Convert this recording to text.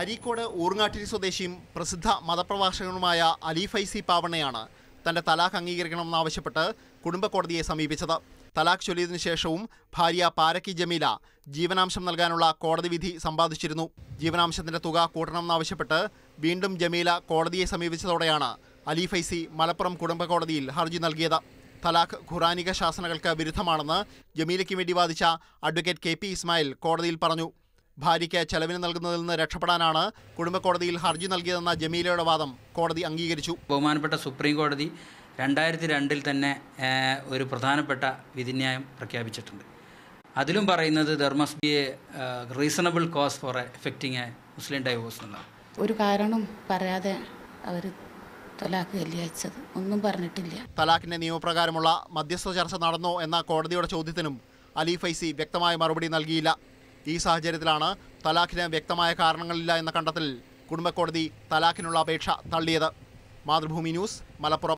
അരീക്കോട് ഊർങ്ങാട്ടിരി സ്വദേശിയും പ്രസിദ്ധ മതപ്രഭാഷകനുമായ അലി ഫൈസി പാവണ്ണയാണ് തന്റെ തലാഖ് അംഗീകരിക്കണമെന്നാവശ്യപ്പെട്ട് കുടുംബ കോടതിയെ സമീപിച്ചത്. തലാഖ് ചൊല്ലിയതിനു ശേഷവും ഭാര്യ പാരക്കി ജമീല ജീവനാംശം നൽകാനുള്ള കോടതി വിധി സമ്പാദിച്ചിരുന്നു. ജീവനാംശത്തിന്റെ തുക കൂട്ടണമെന്നാവശ്യപ്പെട്ട് വീണ്ടും ജമീല കോടതിയെ സമീപിച്ചതോടെയാണ് അലി ഫൈസി മലപ്പുറം കുടുംബ കോടതിയിൽ ഹർജി നൽകിയത്. തലാഖ് ഖുറാനിക ശാസനകൾക്ക് വിരുദ്ധമാണെന്ന് ജമീലയ്ക്ക് വേണ്ടി വാദിച്ച അഡ്വക്കേറ്റ് KP ഇസ്മായിൽ കോടതിയിൽ പറഞ്ഞു. ഭാര്യയ്ക്ക് ചെലവിന് നൽകുന്നതിൽ നിന്ന് രക്ഷപ്പെടാനാണ് കുടുംബ കോടതിയിൽ ഹർജി നൽകിയതെന്ന ജമീലയുടെ വാദം കോടതി അംഗീകരിച്ചു. ബഹുമാനപ്പെട്ട സുപ്രീം കോടതി 2002 തന്നെ ഒരു പ്രധാനപ്പെട്ട വിധിന്യായം പ്രഖ്യാപിച്ചിട്ടുണ്ട്. അതിലും പറയുന്നത് there must be a reasonable cause for effecting a Muslim divorce എന്നുള്ളതാണ്. ഒരു കാരണം പറയാതെ അവർ തലാഖ് അയച്ചത് ഒന്നും പറഞ്ഞിട്ടില്ല. തലാഖിന്റെ നിയമപ്രകാരമുള്ള മധ്യസ്ഥ ചർച്ച നടന്നോ എന്ന കോടതിയുടെ ചോദ്യത്തിനും അലി ഫൈസി വ്യക്തമായ മറുപടി നൽകിയില്ല. ഈ സാഹചര്യത്തിലാണ് തലാഖിന് വ്യക്തമായ കാരണങ്ങളില്ല എന്ന കണ്ടെത്തൽ കുടുംബ കോടതി തലാഖിനുള്ള അപേക്ഷ തള്ളിയത്. മാതൃഭൂമി ന്യൂസ്, മലപ്പുറം.